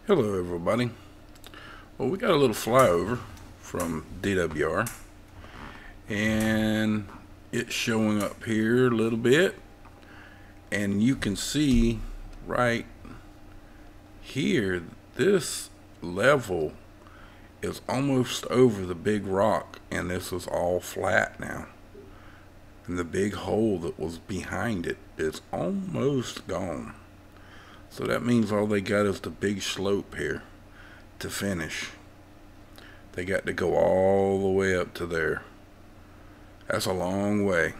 Hello everybody. Well, we got a little flyover from DWR and it's showing up here a little bit, and you can see right here this level is almost over the big rock, and this is all flat now, and the big hole that was behind it is almost gone. So that means all they got is the big slope here to finish. They got to go all the way up to there. That's a long way.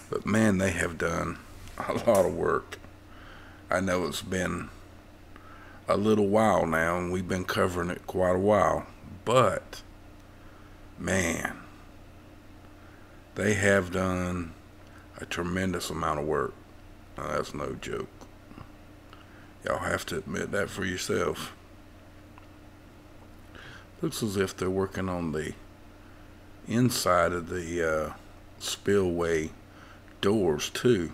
But man, they have done a lot of work. I know it's been a little while now, and we've been covering it quite a while. But, man, they have done a tremendous amount of work. Now, that's no joke. Y'all have to admit that for yourself. Looks as if they're working on the inside of the spillway doors too.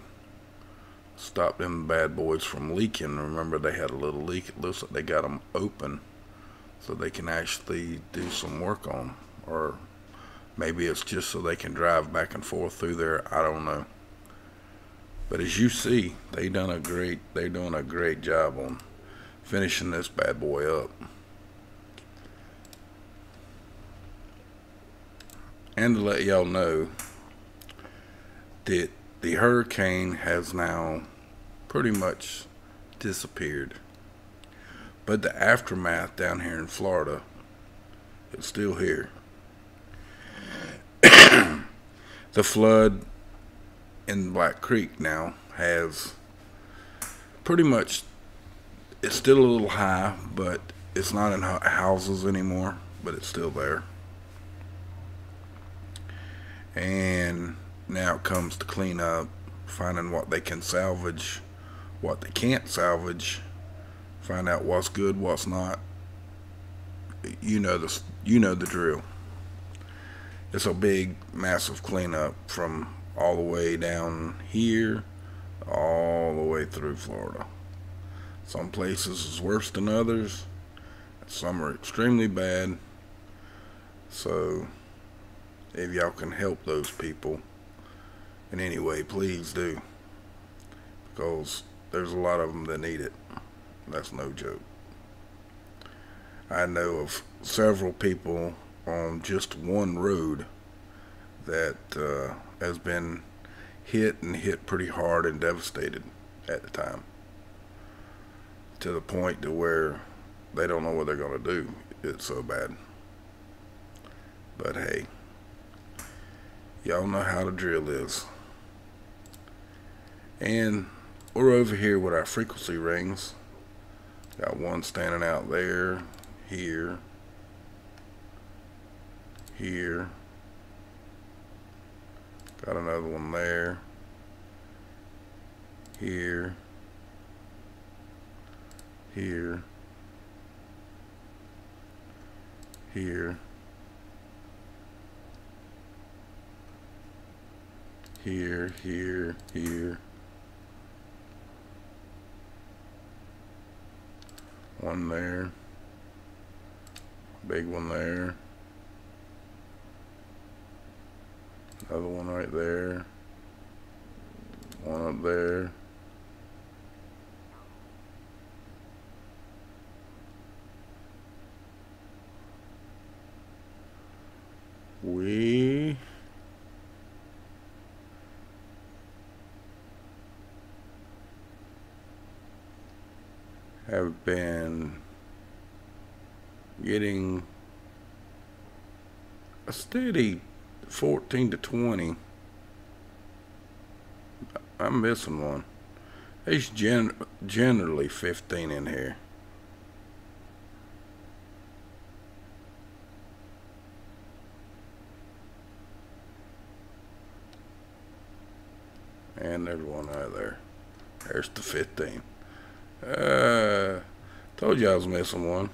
Stop them bad boys from leaking. Remember, they had a little leak. It looks like they got them open so they can actually do some work on them. Or maybe it's just so they can drive back and forth through there. I don't know. But as you see, they're doing a great job on finishing this bad boy up. And to let y'all know that the hurricane has now pretty much disappeared. But the aftermath down here in Florida is still here. The flood in Black Creek now has pretty much, it's still a little high, but it's not in houses anymore, but it's still there. And now it comes to clean up, finding what they can salvage, what they can't salvage, find out what's good, what's not. You know the drill. It's a big, massive cleanup from all the way down here, all the way through Florida. Some places is worse than others. Some are extremely bad. So, if y'all can help those people in any way, please do. Because there's a lot of them that need it. That's no joke. I know of several people on just one road that has been hit pretty hard and devastated at the time, to the point to where they don't know what they're going to do. It's so bad. But hey, y'all know how the drill is. And we're over here with our frequency rings. Got one standing out there, here, here. Got another one there, here, here, here, here, here. One there, big one there. Another one right there. One up there. We have been getting a steady 14 to 20. I'm missing one. There's generally 15 in here. And there's one right there. There's the 15. Told you I was missing one.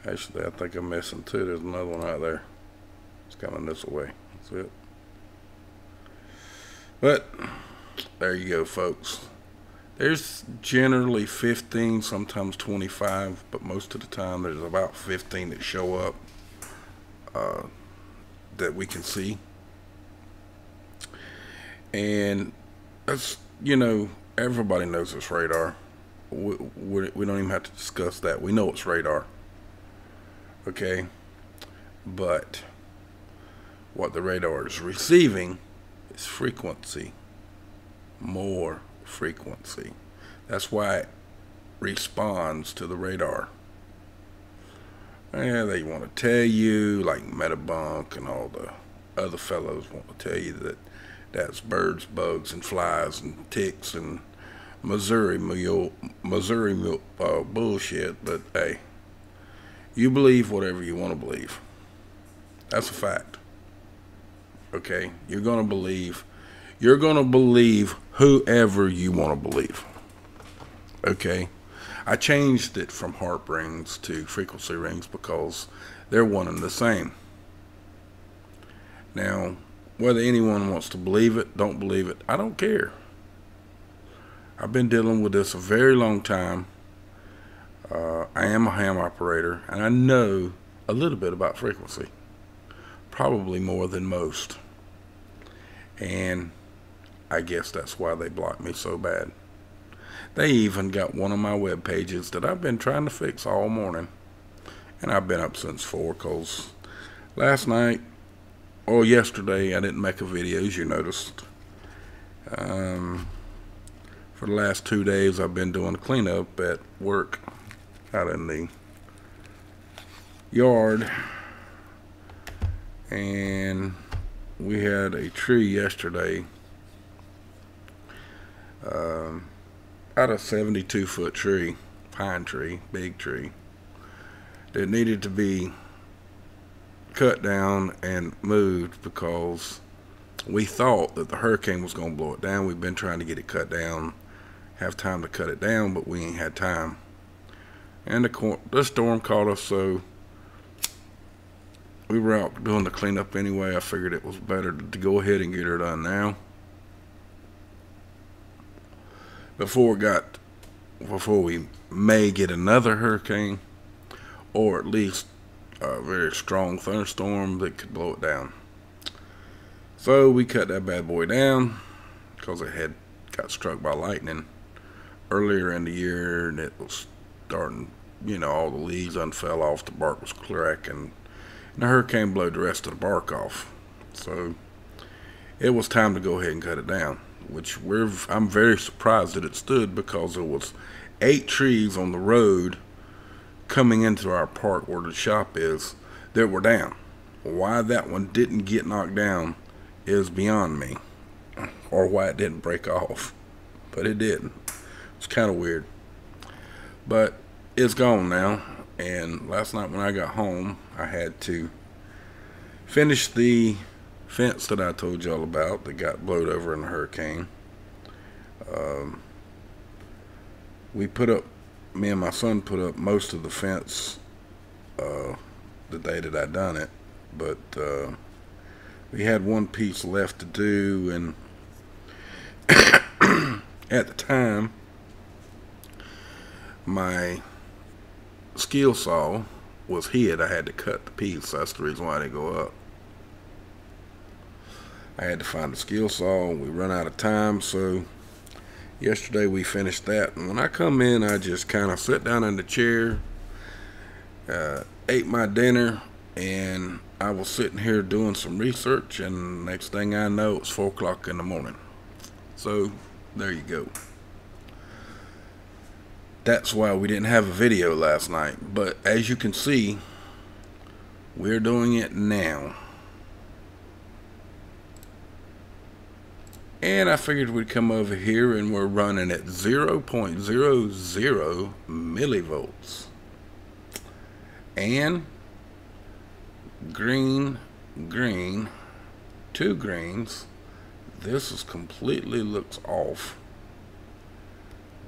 Actually, I think I'm missing two. There's another one right there. It's coming this way. That's it. But there you go, folks. There's generally 15, sometimes 25, but most of the time there's about 15 that show up that we can see. And that's, everybody knows it's radar. We don't even have to discuss that. We know it's radar. Okay? But what the radar is receiving is frequency. More frequency. That's why it responds to the radar. And they want to tell you, like Metabunk and all the other fellows want to tell you that that's birds, bugs, and flies and ticks and Missouri bullshit. But hey, you believe whatever you want to believe. That's a fact. Okay, you're gonna believe whoever you want to believe. Okay, I changed it from heart rings to frequency rings because they're one and the same. Now, whether anyone wants to believe it, don't believe it, I don't care. I've been dealing with this a very long time. I am a ham operator, and I know a little bit about frequency. Probably more than most. And I guess that's why they blocked me so bad. They even got one of my web pages that I've been trying to fix all morning. And I've been up since 4 because last night, or yesterday, I didn't make a video, as you noticed. For the last 2 days, I've been doing cleanup at work out in the yard. And we had a tree yesterday, about a 72-foot tree, pine tree, big tree, that needed to be cut down and moved because we thought that the hurricane was going to blow it down. We've been trying to get it cut down, have time to cut it down, but we ain't had time. And the storm caught us, so we were out doing the cleanup anyway. I figured it was better to go ahead and get her done now before we may get another hurricane, or at least a very strong thunderstorm that could blow it down. So we cut that bad boy down because it had got struck by lightning earlier in the year, and it was starting, all the leaves fell off, the bark was cracking, and the hurricane blew the rest of the bark off. So it was time to go ahead and cut it down, which I'm very surprised that it stood, because there was 8 trees on the road coming into our park where the shop is that were down. Why that one didn't get knocked down is beyond me, or why it didn't break off, but it didn't. It's kind of weird, but it's gone now. And last night when I got home, I had to finish the fence that I told y'all about that got blowed over in the hurricane. Me and my son put up most of the fence the day that I done it, but we had one piece left to do, and at the time my skill saw was hid. I had to cut the piece. That's the reason why I didn't go up. I had to find the skill saw. We run out of time, so yesterday we finished that. And when I come in, I just kind of sat down in the chair, ate my dinner, and I was sitting here doing some research, and next thing I know, it's 4 o'clock in the morning. So there you go. That's why we didn't have a video last night. But as you can see, we're doing it now. And I figured we'd come over here, and we're running at 0.00 millivolts. And green, 2 greens. This is completely looks off.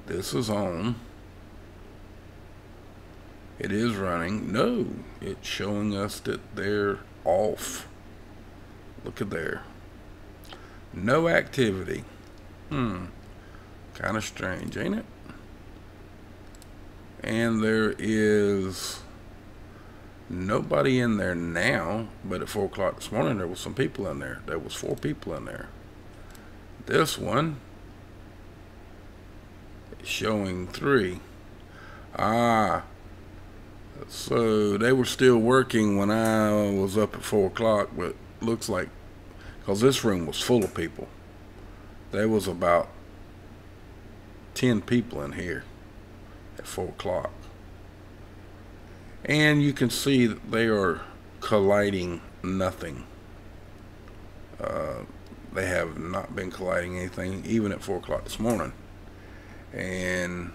This is on. It is running. No, it's showing us that they're off. Look at there. No activity. Kind Kind of strange, ain't it? And there is nobody in there now, but at 4 o'clock this morning there was some people in there. There was 4 people in there. This one is showing 3. So they were still working when I was up at 4 o'clock, but looks like, because this room was full of people, there was about 10 people in here at 4 o'clock. And you can see that they are colliding nothing. They have not been colliding anything even at 4 o'clock this morning. And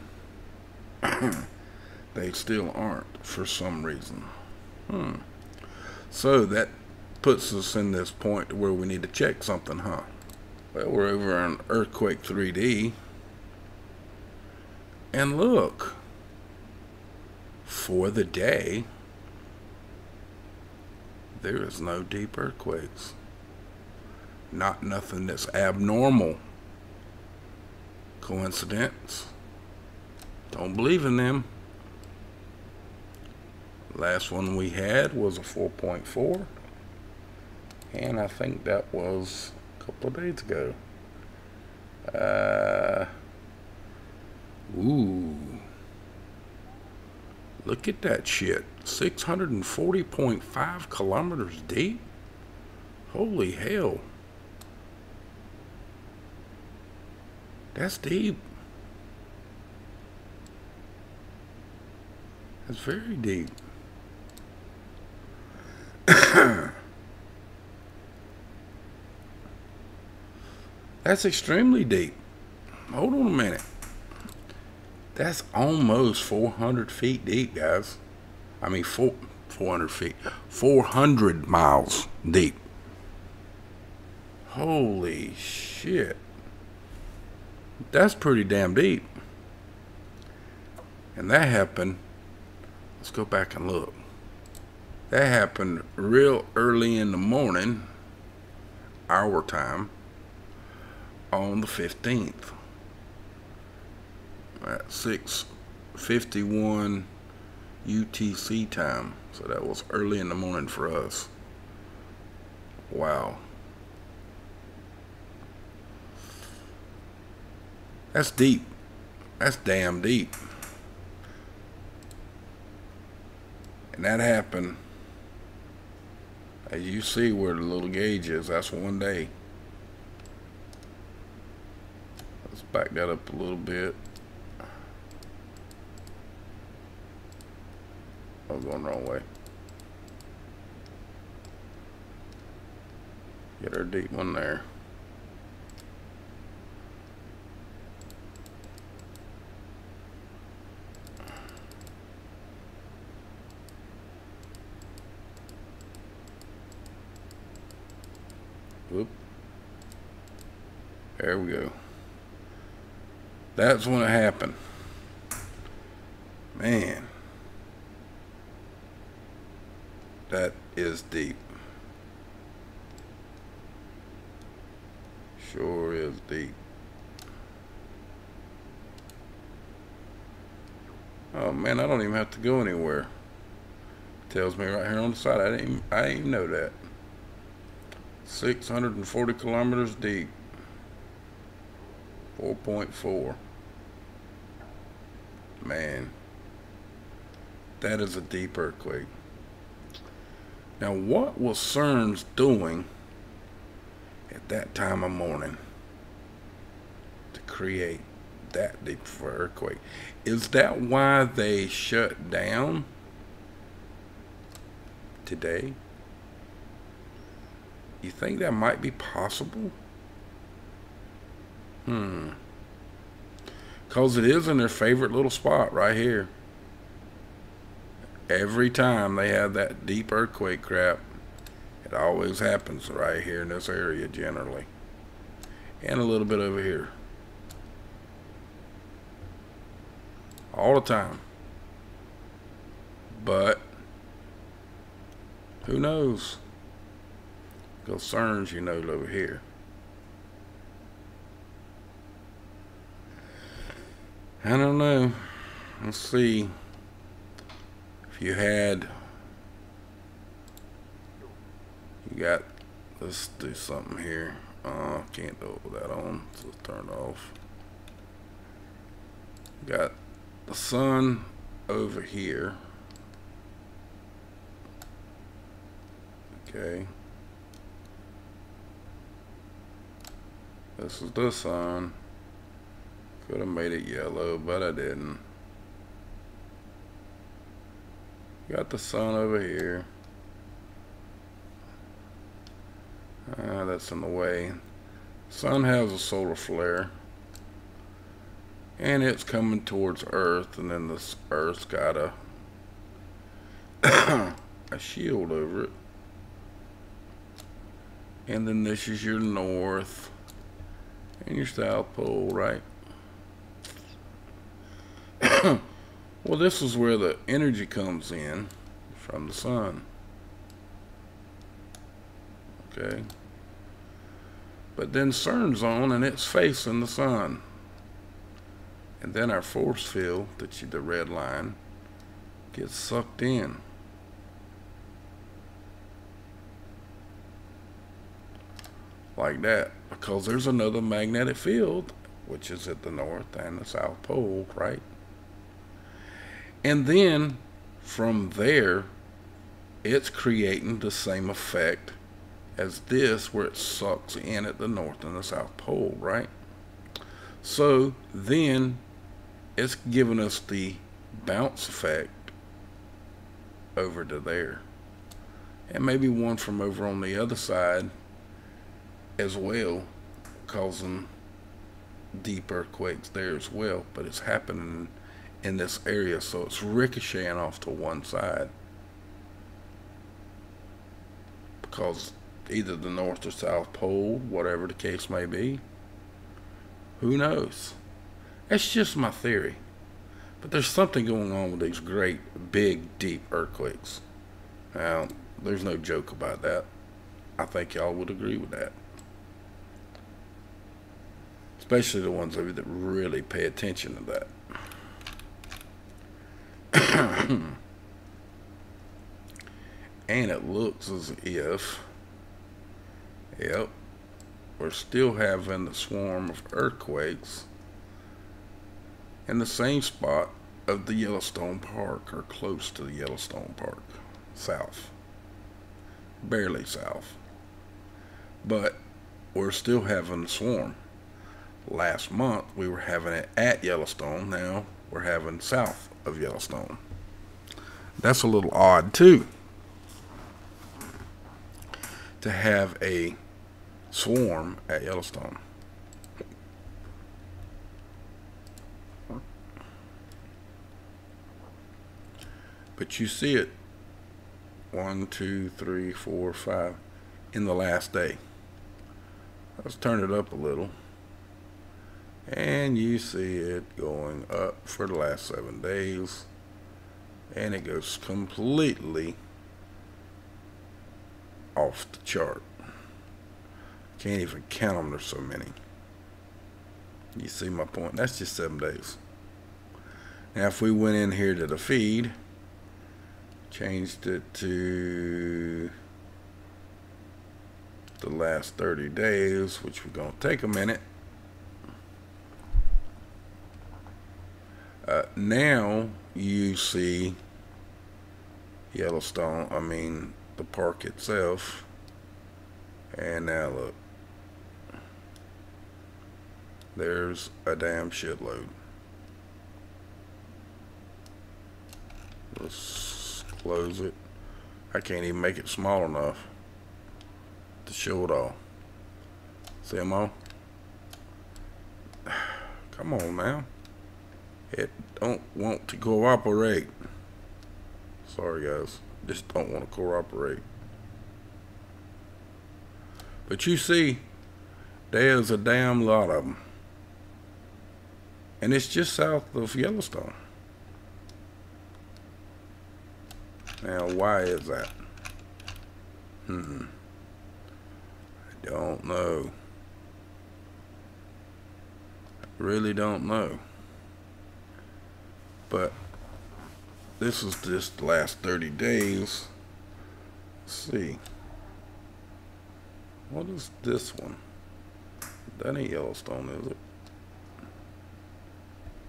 they still aren't for some reason. So that puts us in this point where we need to check something, huh? Well, we're over on Earthquake 3D. And look, for the day, there is no deep earthquakes. Not nothing that's abnormal. Coincidence? Don't believe in them. Last one we had was a 4.4, and I think that was a couple of days ago. Ooh, look at that shit. 640.5 kilometers deep. Holy hell, that's deep. That's very deep. That's extremely deep. Hold on a minute. That's almost 400 feet deep, guys. I mean, 400 feet. 400 miles deep. Holy shit. That's pretty damn deep. And that happened, let's go back and look. That happened real early in the morning, our time, on the 15th at 6:51 UTC time. So that was early in the morning for us. Wow. That's deep. That's damn deep. And that happened, as you see where the little gauge is, that's one day. Let's back that up a little bit. I was going the wrong way. Get our deep one there. Whoop. There we go. That's when it happened. Man. That is deep. Sure is deep. Oh man, I don't even have to go anywhere. It tells me right here on the side. I didn't even know that. 640 kilometers deep. 4.4. Man, that is a deep earthquake. Now, what was CERN's doing at that time of morning to create that deep of an earthquake? Is that why they shut down today? You think that might be possible? Because it is in their favorite little spot right here. Every time they have that deep earthquake crap, it always happens right here in this area generally. And a little bit over here. All the time. But who knows? Because CERN's, you know, over here. I don't know. Let's see. If you had, you got, let's do something here. Can't do that on, so let's turn it off. Got the sun over here. Okay. This is the sun. Could have made it yellow, but I didn't. Got the sun over here. That's in the way. Sun has a solar flare. And it's coming towards Earth, and then this Earth's got a a shield over it. And then this is your north and your south pole, right? Well, this is where the energy comes in from the sun. Okay. But then CERN's on and it's facing the sun. And then our force field, the red line, gets sucked in. Like that. Because there's another magnetic field, which is at the north and the south pole, right? And then, from there, it's creating the same effect as this, where it sucks in at the north and the south pole, right? So, then, it's giving us the bounce effect over to there. And maybe one from over on the other side as well, causing deep earthquakes there as well. But it's happening in this area, so it's ricocheting off to one side. Because either the north or south pole, whatever the case may be, who knows? That's just my theory. But there's something going on with these great, big, deep earthquakes. Now, there's no joke about that. I think y'all would agree with that. Especially the ones of you that really pay attention to that. And it looks as if, yep, we're still having the swarm of earthquakes in the same spot of the Yellowstone Park, or close to the Yellowstone Park, south, barely south, but we're still having the swarm. Last month we were having it at Yellowstone. Now we're having south of Yellowstone. That's a little odd too, to have a swarm at Yellowstone. But you see it 1, 2, 3, 4, 5 in the last day. Let's turn it up a little. And you see it going up for the last 7 days. And it goes completely off the chart. Can't even count them, there's so many. You see my point? That's just 7 days. Now if we went in here to the feed, changed it to the last 30 days, which we're going to take a minute. Now you see Yellowstone, I mean the park itself, and now look, there's a damn shitload. Let's close it. I can't even make it small enough to show it all. See them all? Come on now. It don't want to cooperate. Sorry guys, just don't want to cooperate. But you see, there's a damn lot of them. And it's just south of Yellowstone. Now why is that? I don't know. I really don't know. But this is just the last 30 days. Let's see. What is this one? That ain't Yellowstone, is it?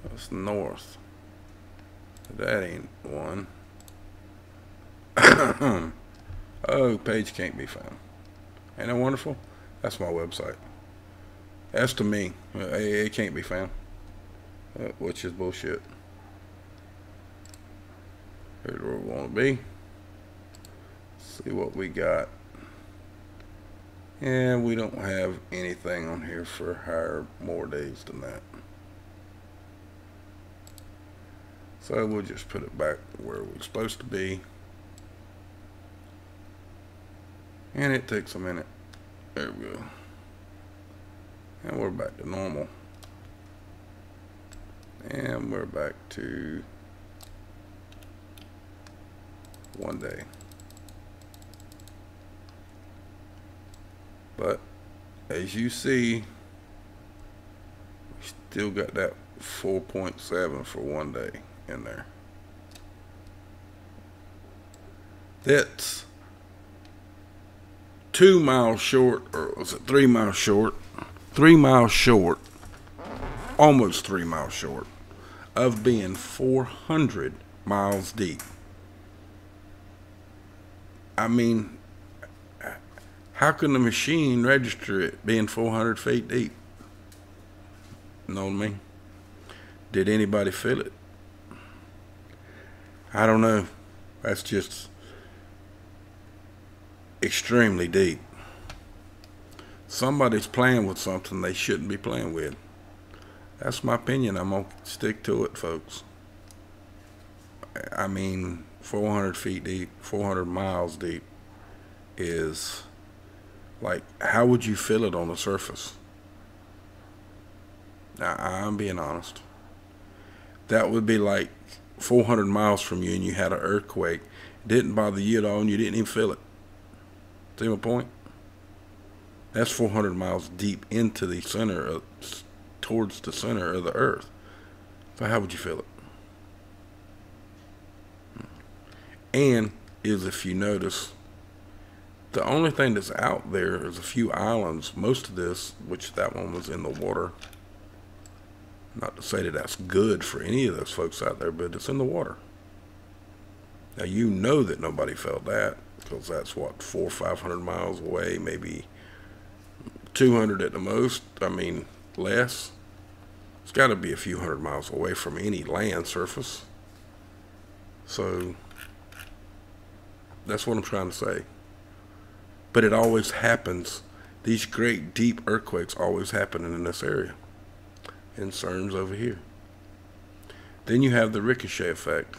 That's north. That ain't one. Oh, page can't be found. Ain't that wonderful? That's my website. That's to me. It can't be found. Which is bullshit. Here's where we want to be. See what we got. And we don't have anything on here for more days than that. So we'll just put it back where we're supposed to be. And it takes a minute. There we go. And we're back to normal. And we're back to 1 day. But as you see, we still got that 4.7 for 1 day in there. That's 2 miles short, or was it 3 miles short? 3 miles short, almost 3 miles short of being 400 miles deep. I mean, how can the machine register it being 400 feet deep? Know what I mean? Did anybody feel it? I don't know. That's just extremely deep. Somebody's playing with something they shouldn't be playing with. That's my opinion. I'm going to stick to it, folks. I mean, 400 feet deep, 400 miles deep is like, how would you feel it on the surface? Now, I'm being honest. That would be like 400 miles from you and you had an earthquake. It didn't bother you at all and you didn't even feel it. See my point? That's 400 miles deep into the center, towards the center of the earth. So how would you feel it? And if you notice, the only thing that's out there is a few islands. Most of this, which that one was in the water. Not to say that that's good for any of those folks out there, but it's in the water. Now you know that nobody felt that, because that's what, 400 or 500 miles away, maybe 200 at the most. I mean, less. It's got to be a few hundred miles away from any land surface. So that's what I'm trying to say. But it always happens. These great deep earthquakes always happen in this area. In CERN's over here. Then you have the ricochet effect.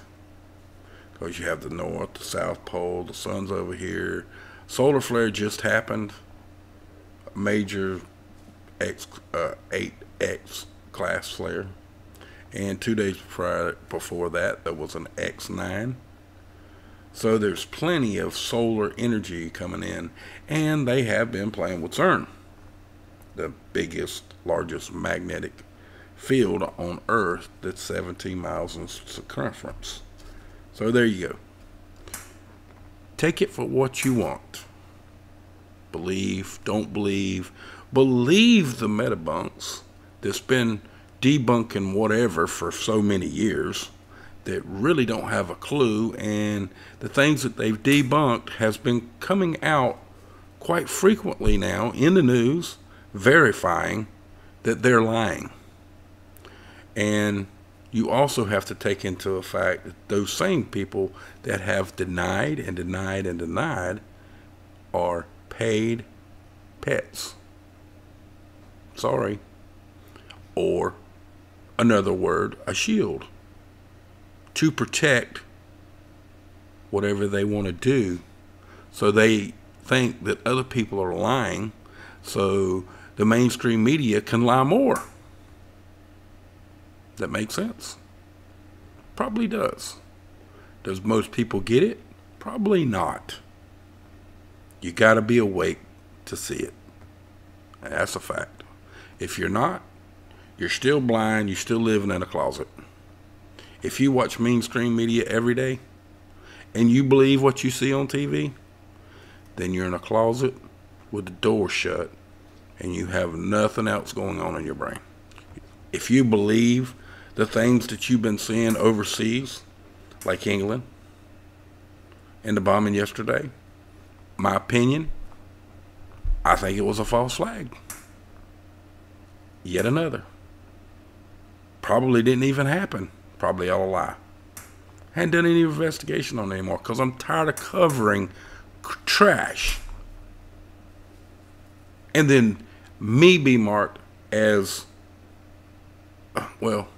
Because you have the north, the south pole, the sun's over here. Solar flare just happened. A major 8X class flare. And 2 days before that, there was an X9. So there's plenty of solar energy coming in. And they have been playing with CERN. The biggest, largest magnetic field on Earth that's 17 miles in circumference. So there you go. Take it for what you want. Believe, don't believe. Believe the metabunks that's been debunking whatever for so many years that really don't have a clue, and the things that they've debunked has been coming out quite frequently now in the news, verifying that they're lying. And you also have to take into effect that those same people that have denied and denied and denied are paid pets. Sorry. Or another word, a shield, to protect whatever they want to do. So they think that other people are lying, so the mainstream media can lie more. That makes sense? Probably does. Does most people get it? Probably not. You got to be awake to see it. That's a fact. If you're not, you're still blind, you're still living in a closet. If you watch mainstream media every day and you believe what you see on TV, then you're in a closet with the door shut and you have nothing else going on in your brain. If you believe the things that you've been seeing overseas, like England and the bombing yesterday, my opinion, I think it was a false flag. Yet another. Probably didn't even happen. Probably all a lie. Hadn't done any investigation on it anymore because I'm tired of covering trash. And then me be marked as, well,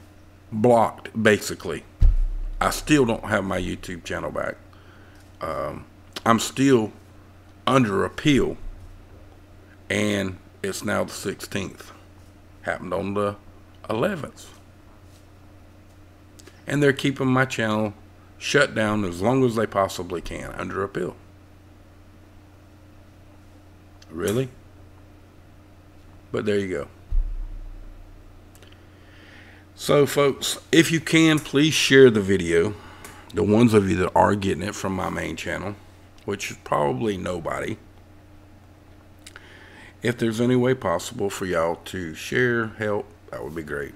blocked, basically. I still don't have my YouTube channel back. I'm still under appeal. And it's now the 16th. Happened on the 11th. And they're keeping my channel shut down as long as they possibly can under appeal. Really? But there you go. So folks, if you can, please share the video. The ones of you that are getting it from my main channel, which is probably nobody. If there's any way possible for y'all to share, help, that would be great.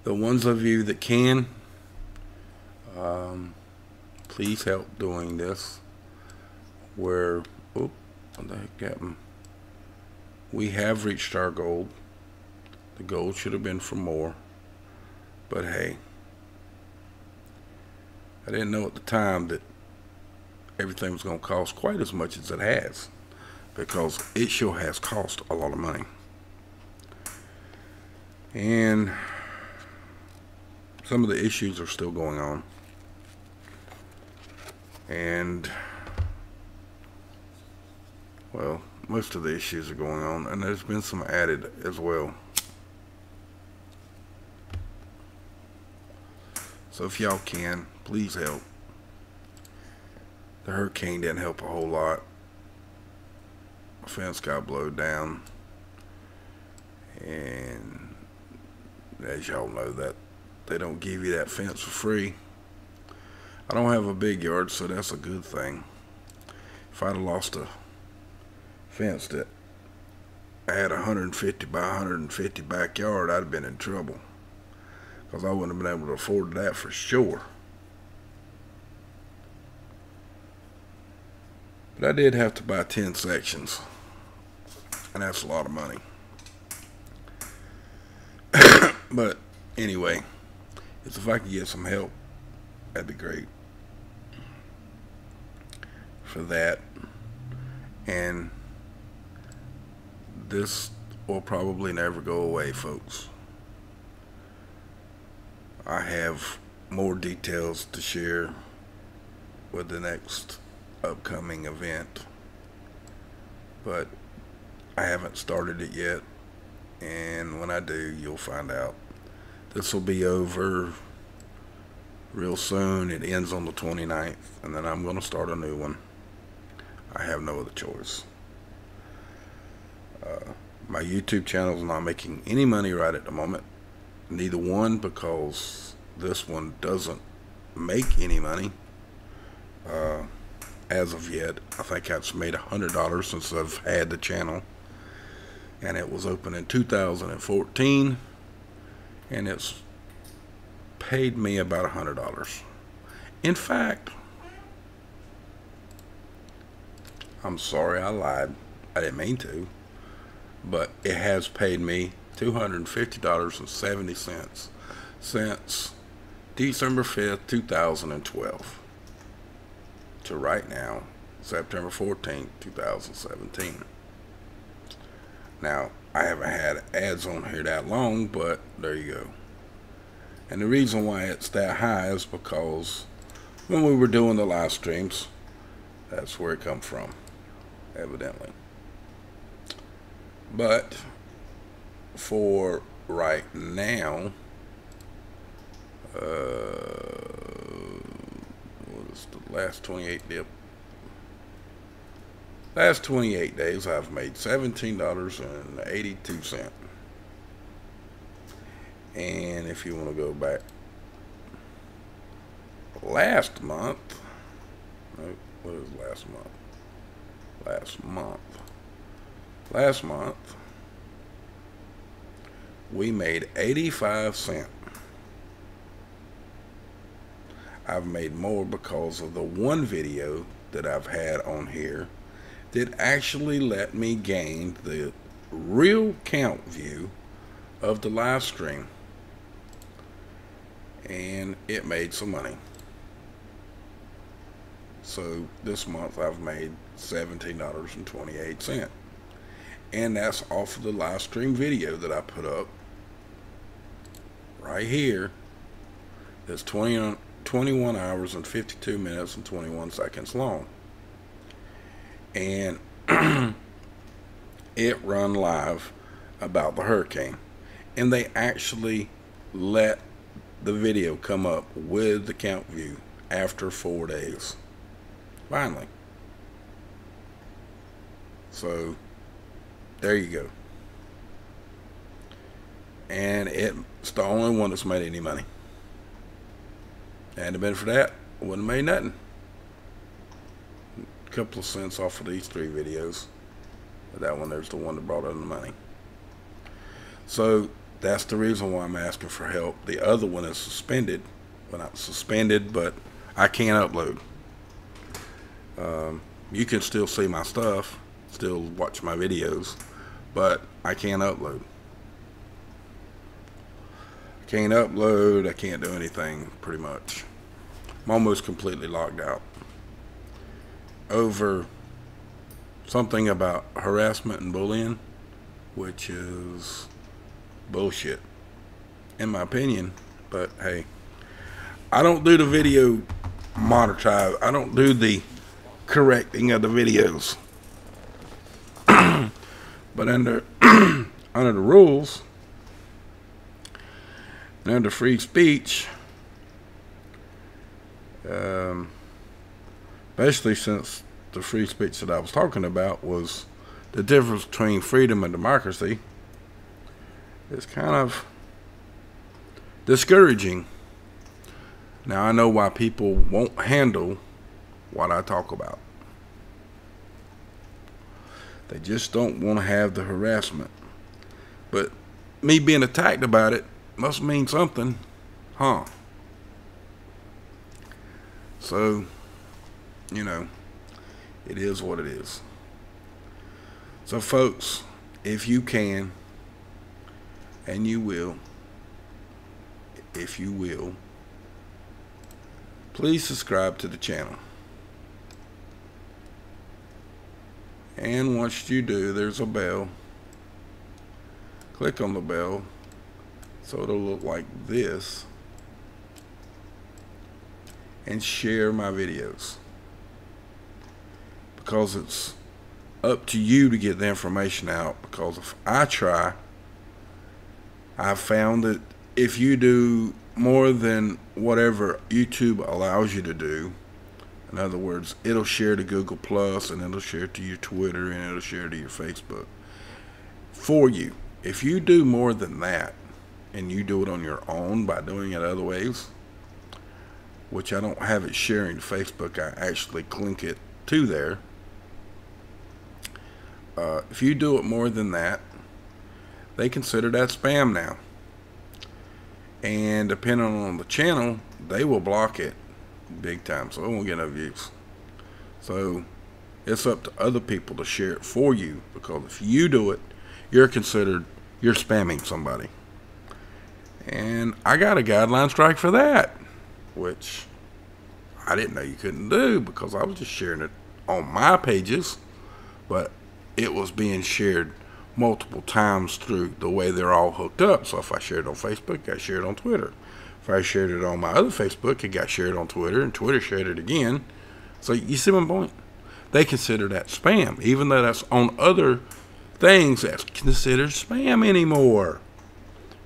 The ones of you that can, please help doing this. Where, what the heck happened? We have reached our goal. The goal should have been for more. But hey, I didn't know at the time that everything was going to cost quite as much as it has, because it sure has cost a lot of money. And some of the issues are still going on, and well, most of the issues are going on, and there's been some added as well. So if y'all can, please help. The hurricane didn't help a whole lot. My fence got blown down, and as y'all know, that they don't give you that fence for free. I don't have a big yard, so that's a good thing. If I'd have lost a fence that I had 150 by 150 backyard, I'd have been in trouble, because I wouldn't have been able to afford that for sure. But I did have to buy 10 sections, and that's a lot of money. But anyway, if I could get some help, that'd be great for that. And this will probably never go away, folks. I have more details to share with the next upcoming event, but I haven't started it yet, and when I do, you'll find out. This will be over real soon. It ends on the 29th, and then I'm going to start a new one. I have no other choice. My YouTube channel is not making any money right at the moment. Neither one, because this one doesn't make any money as of yet. I think I've made $100 since I've had the channel, and it was open in 2014, and it's paid me about $100. In fact, I'm sorry, I lied. I didn't mean to, but it has paid me $250.70 since December 5th, 2012 to right now, September 14th, 2017. Now, I haven't had ads on here that long, but there you go. And the reason why it's that high is because when we were doing the live streams, that's where it come from, evidently. But for right now, what is the last 28 dip? Last 28 days, I've made $17.82. And if you want to go back last month, no, what is last month? Last month we made 85 cents. I've made more because of the one video that I've had on here that actually let me gain the real count view of the live stream, and it made some money. So this month I've made $17.28, and that's off of the live stream video that I put up right here. That's 21 hours and 52 minutes and 21 seconds long, and it run live about the hurricane, and they actually let the video come up with the count view after 4 days finally. So there you go, and it's the only one that's made any money. Hadn't been for that, I wouldn't have made nothing. A couple of cents off of these 3 videos, but that one there's the one that brought in the money. So that's the reason why I'm asking for help. The other one is suspended. Well, not suspended, but I can't upload. You can still see my stuff, still watch my videos, but I can't upload. I can't do anything, pretty much. I'm almost completely locked out over something about harassment and bullying, which is bullshit in my opinion. But hey, I don't do the video monetize. I don't do the correcting of the videos. But under under the rules and under free speech, especially since the free speech that I was talking about was the difference between freedom and democracy, it's kind of discouraging. Now I know why people won't handle what I talk about. They just don't want to have the harassment. But me being attacked about it must mean something, huh? So, you know, it is what it is. So folks, if you can, and you will, if you will, please subscribe to the channel. And once you do, there's a bell. Click on the bell so it'll look like this, and share my videos, because it's up to you to get the information out. Because if I try, I've found that if you do more than whatever YouTube allows you to do, in other words, it'll share to Google Plus, and it'll share to your Twitter, and it'll share to your Facebook for you. If you do more than that, and you do it on your own by doing it other ways, which I don't have it sharing to Facebook, I actually link it to there. If you do it more than that, they consider that spam now. And depending on the channel, they will block it big time, so it won't get no views. So it's up to other people to share it for you, because if you do it, you're spamming somebody. And I got a guideline strike for that, which I didn't know you couldn't do, because I was just sharing it on my pages, but it was being shared multiple times through the way they're all hooked up. So if I shared it on Facebook, I shared it on Twitter. If I shared it on my other Facebook, it got shared on Twitter, and Twitter shared it again. So you see my point? They consider that spam, even though that's on other things that's considered spam anymore.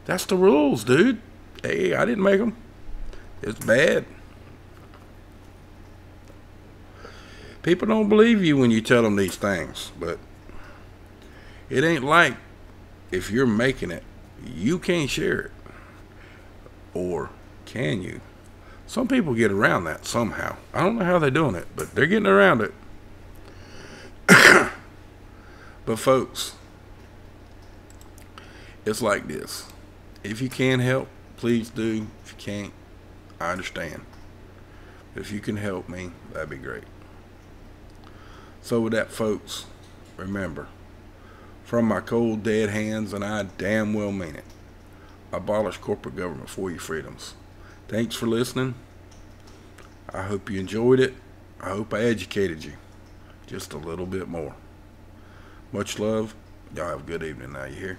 That's the rules, dude. Hey, I didn't make them. It's bad. People don't believe you when you tell them these things, but it ain't like if you're making it, you can't share it. Or can you? Some people get around that somehow. I don't know how they're doing it, but they're getting around it. But folks, it's like this. If you can help, please do. If you can't, I understand. If you can help me, that'd be great. So with that, folks, remember, from my cold dead hands, and I damn well mean it, abolish corporate government for your freedoms. Thanks for listening. I hope you enjoyed it. I hope I educated you just a little bit more. Much love. Y'all have a good evening now, you hear?